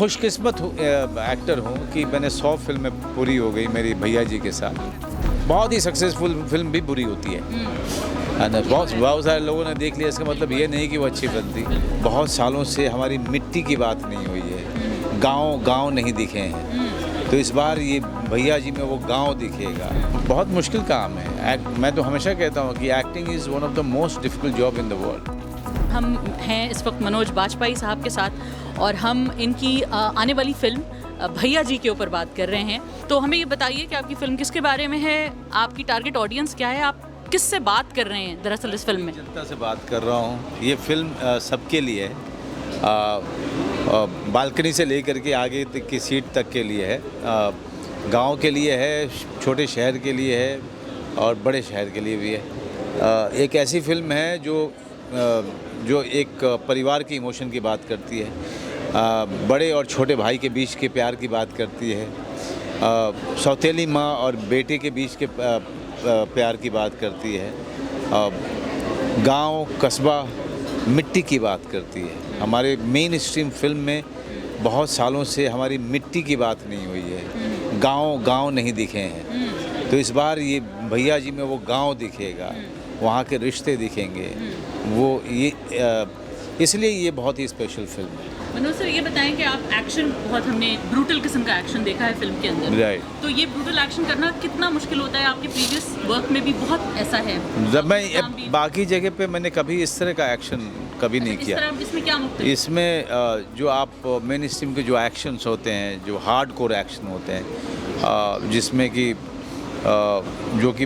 खुशकिस्मत एक्टर हूँ कि मैंने 100 फिल्में पूरी हो गई मेरी भैया जी के साथ। बहुत ही सक्सेसफुल फिल्म भी बुरी होती है ना। बहुत सारे लोगों ने देख लिया, इसका मतलब ये नहीं कि वो अच्छी फिल्म थी। बहुत सालों से हमारी मिट्टी की बात नहीं हुई है, गांव नहीं दिखे हैं, तो इस बार ये भैया जी में वो गांव दिखेगा। बहुत मुश्किल काम है। मैं तो हमेशा कहता हूँ कि acting is one of the most difficult job in the world. हम हैं इस वक्त मनोज बाजपेयी साहब के साथ और हम इनकी आने वाली फिल्म भैया जी के ऊपर बात कर रहे हैं। तो हमें ये बताइए कि आपकी फ़िल्म किसके बारे में है, आपकी टारगेट ऑडियंस क्या है, आप किससे बात कर रहे हैं दरअसल इस फिल्म में? जनता से बात कर रहा हूँ। ये फिल्म सबके लिए है, बालकनी से लेकर के आगे तक की सीट तक के लिए है, गांव के लिए है, छोटे शहर के लिए है और बड़े शहर के लिए भी है। एक ऐसी फिल्म है जो एक परिवार की इमोशन की बात करती है, बड़े और छोटे भाई के बीच के प्यार की बात करती है, सौतेली माँ और बेटे के बीच के प्यार की बात करती है, गांव कस्बा मिट्टी की बात करती है। हमारे मेन स्ट्रीम फिल्म में बहुत सालों से हमारी मिट्टी की बात नहीं हुई है, गांव नहीं दिखे हैं, तो इस बार ये भैया जी में वो गांव दिखेगा, वहाँ के रिश्ते दिखेंगे, वो ये इसलिए ये बहुत ही स्पेशल फिल्म है। मनोज सर, ये बताएं कि आप एक्शन, बहुत हमने ब्रूटल किस्म का एक्शन देखा है फिल्म के अंदर, राइट। तो ये ब्रूटल एक्शन करना कितना मुश्किल होता है? आपके प्रीवियस वर्क में भी बहुत ऐसा है। जब मैं बाकी जगह पे मैंने कभी इस तरह का एक्शन कभी नहीं किया। इसमें क्या मुख्तलिफ? इसमें जो आप मेन स्ट्रीम के जो एक्शंस होते हैं, जो हार्ड कोर एक्शन होते हैं, जिसमें कि जो कि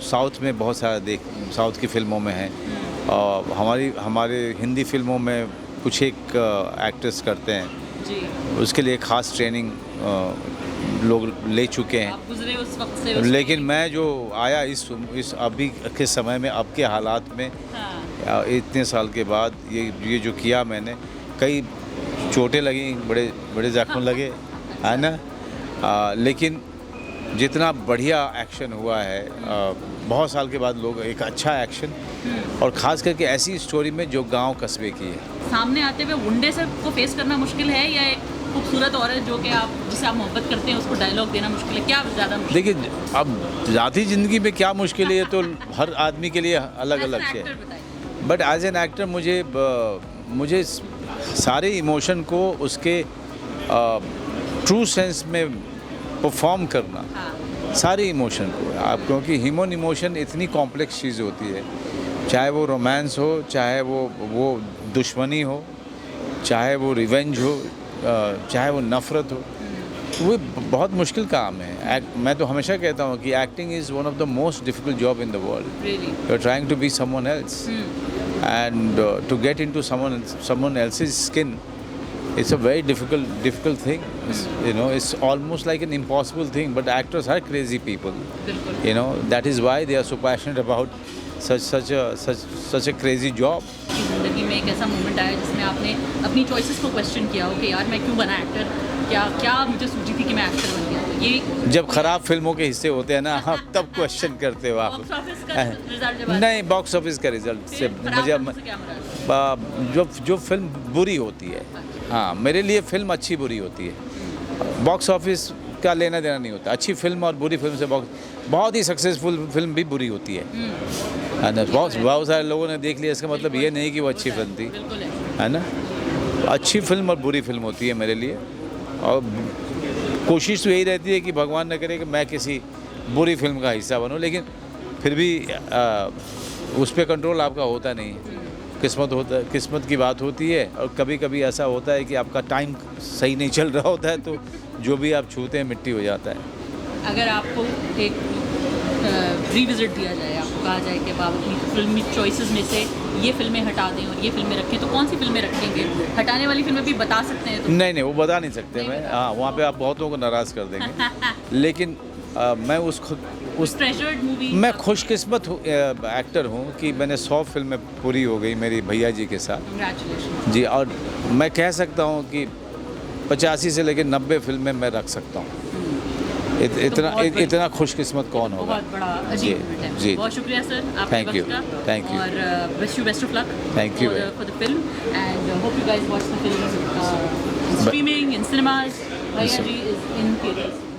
साउथ में बहुत सारा साउथ की फिल्मों में है, हमारे हिंदी फिल्मों में कुछ एक एक्टर्स करते हैं जी। उसके लिए ख़ास ट्रेनिंग लोग ले चुके हैं। आप गुजरे उस वक्त से लेकिन मैं जो आया इस अभी के समय में, अब के हालात में, हाँ। इतने साल के बाद ये जो किया मैंने, कई चोटें लगी, बड़े जख्म लगे, है ना, लेकिन जितना बढ़िया एक्शन हुआ है, बहुत साल के बाद लोग एक अच्छा एक्शन, और ख़ास करके ऐसी स्टोरी में जो गांव कस्बे की है। सामने आते हुए गुंडे से को फेस करना मुश्किल है, या एक खूबसूरत औरत जो कि जिसे आप मोहब्बत करते हैं उसको डायलॉग देना मुश्किल है? क्या ज़्यादा मुश्किल? देखिए, अब ज़ाती ज़िंदगी में क्या मुश्किल है तो हर आदमी के लिए अलग अलग है, बट एज एन एक्टर मुझे सारे इमोशन को उसके ट्रू सेंस में परफॉर्म करना, हाँ। सारे इमोशन को आप, क्योंकि ह्यूमन इमोशन इतनी कॉम्प्लेक्स चीज़ होती है, चाहे वो रोमांस हो, चाहे वो दुश्मनी हो, चाहे वो रिवेंज हो, चाहे वो नफ़रत हो, वो बहुत मुश्किल काम है। मैं तो हमेशा कहता हूँ कि acting is one of the most difficult job in the world. You are trying to be someone else and to get into someone else's skin, it's a very difficult thing. You know, it's almost like an impossible thing, but actors are crazy people. You know, that is why they are so passionate about such a crazy job. ज़िंदगी में एक ऐसा moment आया जिसमें आपने अपनी choices को question किया, ओके यार मैं क्यों बना एक्टर, क्या मुझे सूझी थी कि मैं एक्टर बन गया? तो ये जब खराब फिल्मों के हिस्से होते हैं ना, आप तब क्वेश्चन करते हो आप। बॉक्स ऑफिस का रिजल्ट जब नहीं, बॉक्स ऑफिस का रिजल्ट से मुझे जो फिल्म बुरी होती है, हाँ, मेरे लिए फिल्म अच्छी बुरी होती है, बॉक्स ऑफिस का लेना देना नहीं होता। अच्छी फिल्म और बुरी फिल्म से बहुत ही सक्सेसफुल फिल्म भी बुरी होती है ना। बहुत सारे लोगों ने देख लिया, इसका मतलब ये नहीं कि वो अच्छी फिल्म थी, है ना। अच्छी फिल्म और बुरी फिल्म होती है मेरे लिए, और कोशिश तो यही रहती है कि भगवान न करे कि मैं किसी बुरी फिल्म का हिस्सा बनूं, लेकिन फिर भी उस पर कंट्रोल आपका होता नहीं है, किस्मत की बात होती है, और कभी कभी ऐसा होता है कि आपका टाइम सही नहीं चल रहा होता है, तो जो भी आप छूते हैं मिट्टी हो जाता है। अगर आपको एक रिविजिट दिया जाए, आपको कहा जाए कि आप अपनी फिल्मी चॉइसेस में से ये फिल्में हटा दें और ये फिल्में रखें, तो कौन सी फिल्में रखेंगे? हटाने वाली फिल्में भी बता सकते हैं तो? नहीं, वो बता नहीं सकते मैं, हाँ, वहाँ पे आप बहुत लोगों को नाराज़ कर देंगे। लेकिन मैं उस ट्रेजर्ड मूवी, मैं खुशकिस्मत एक्टर हूँ कि मैंने 100 फिल्में पूरी हो गई मेरी भैया जी के साथ। कांग्रेचुलेशन जी। और मैं कह सकता हूँ कि 85 से लेकर 90 फिल्में मैं रख सकता हूँ। इतना खुशकिस्मत कौन होगा? बहुत बड़ा अचीवमेंट है जी। बहुत शुक्रिया सर आपके वक्त का, थैंक यू, और wish you best of luck thank you for the film, and hope you guys watch the film streaming in cinemas, Bhaiya Ji is in theaters.